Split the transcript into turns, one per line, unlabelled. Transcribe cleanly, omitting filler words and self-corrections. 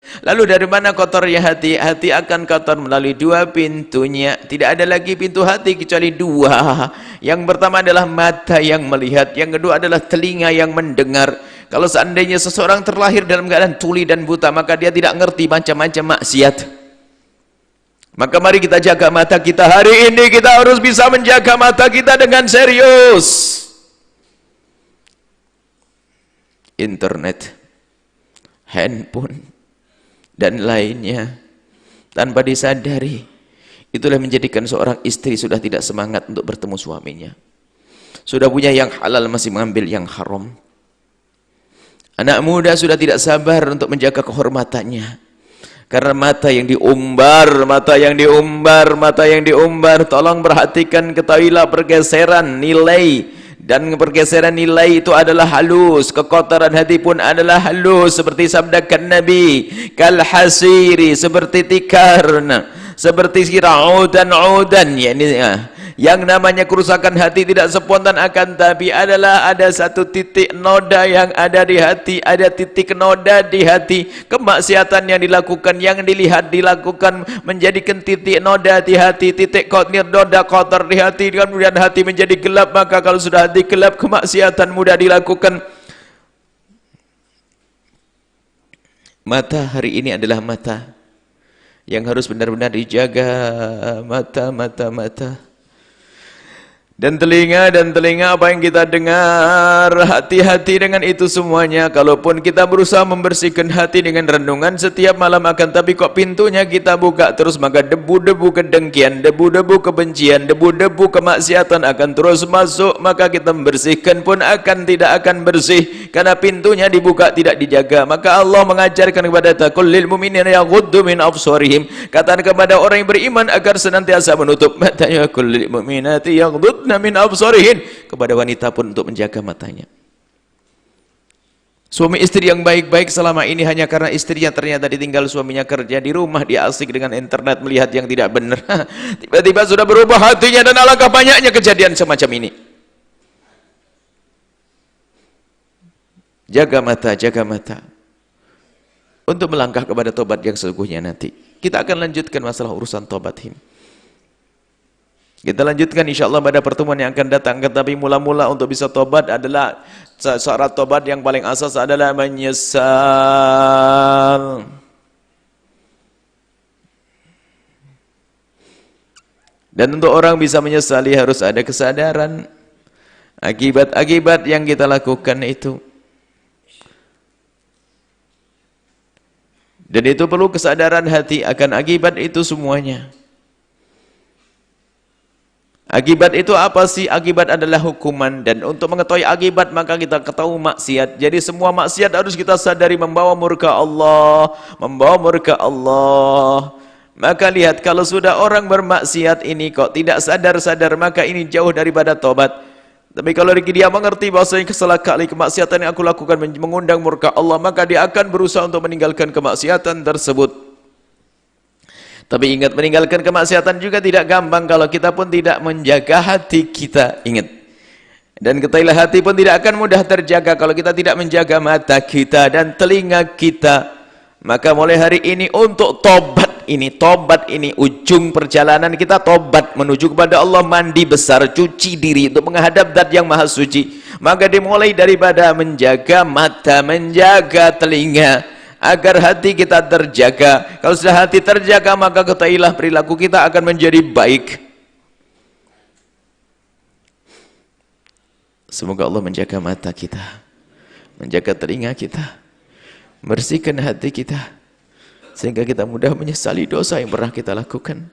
Lalu dari mana kotornya hati? Hati akan kotor melalui dua pintunya. Tidak ada lagi pintu hati kecuali dua. Yang pertama adalah mata yang melihat, yang kedua adalah telinga yang mendengar. Kalau seandainya seseorang terlahir dalam keadaan tuli dan buta, maka dia tidak ngerti macam-macam maksiat. Maka mari kita jaga mata kita. Hari ini kita harus bisa menjaga mata kita dengan serius. Internet, handphone, dan lainnya tanpa disadari, itulah menjadikan seorang istri sudah tidak semangat untuk bertemu suaminya. Sudah punya yang halal masih mengambil yang haram. Anak muda sudah tidak sabar untuk menjaga kehormatannya. Karena mata yang diumbar, tolong perhatikan, ketahuilah pergeseran nilai. Dan pergeseran nilai itu adalah halus. Kekotoran hati pun adalah halus. Seperti sabdakan Nabi, kal hasiri, seperti tikarna, seperti siraudan yang namanya kerusakan hati tidak spontan, akan tapi adalah ada satu titik noda yang ada di hati. Ada titik noda di hati. Kemaksiatan yang dilakukan, yang dilihat dilakukan, menjadikan titik noda di hati. Titik noda kotor di hati, kemudian hati menjadi gelap. Maka kalau sudah hati gelap, kemaksiatan mudah dilakukan. Mata hari ini adalah mata yang harus benar-benar dijaga. Mata. Dan telinga apa yang kita dengar, hati-hati dengan itu semuanya. Kalaupun kita berusaha membersihkan hati dengan renungan setiap malam, akan tapi kok pintunya kita buka terus, maka debu-debu kedengkian, debu-debu kebencian, debu-debu kemaksiatan akan terus masuk. Maka kita membersihkan pun tidak akan bersih, karena pintunya dibuka tidak dijaga. Maka Allah mengajarkan kepada kita, qul lil mu'minina yaghuddu min absarihim, katakan kepada orang yang beriman agar senantiasa menutup matanya. Qul lil mu'minati yaghuddna min absarihin, kepada wanita pun untuk menjaga matanya. Suami istri yang baik-baik selama ini hanya karena istrinya ternyata ditinggal suaminya kerja di rumah, dia asik dengan internet melihat yang tidak benar. Tiba-tiba sudah berubah hatinya, dan alangkah banyaknya kejadian semacam ini. Jaga mata untuk melangkah kepada tobat yang sesungguhnya nanti. Kita akan lanjutkan masalah urusan tobat ini. Kita lanjutkan insyaAllah pada pertemuan yang akan datang. Tetapi mula-mula untuk bisa tobat adalah syarat tobat yang paling asas adalah menyesal. Dan untuk orang bisa menyesali harus ada kesadaran akibat-akibat yang kita lakukan itu. Dan itu perlu kesadaran hati akan akibat itu semuanya. Akibat itu apa sih? Akibat adalah hukuman, dan untuk mengetahui akibat maka kita ketahui maksiat. Jadi semua maksiat harus kita sadari membawa murka Allah, Maka lihat, kalau sudah orang bermaksiat ini kok tidak sadar-sadar, maka ini jauh daripada tobat. Tapi kalau dia mengerti bahwasanya kali kemaksiatan yang aku lakukan mengundang murka Allah, maka dia akan berusaha untuk meninggalkan kemaksiatan tersebut. Tapi ingat, meninggalkan kemaksiatan juga tidak gampang kalau kita pun tidak menjaga hati kita. Ingat. Dan ketahuilah, hati pun tidak akan mudah terjaga kalau kita tidak menjaga mata kita dan telinga kita. Maka mulai hari ini untuk tobat ini ujung perjalanan kita, tobat menuju kepada Allah, mandi besar, cuci diri untuk menghadap Zat yang Maha Suci. Maka dimulai daripada menjaga mata, menjaga telinga, agar hati kita terjaga. Kalau sudah hati terjaga, maka ketahuilah perilaku kita akan menjadi baik. Semoga Allah menjaga mata kita, menjaga telinga kita, bersihkan hati kita, sehingga kita mudah menyesali dosa yang pernah kita lakukan.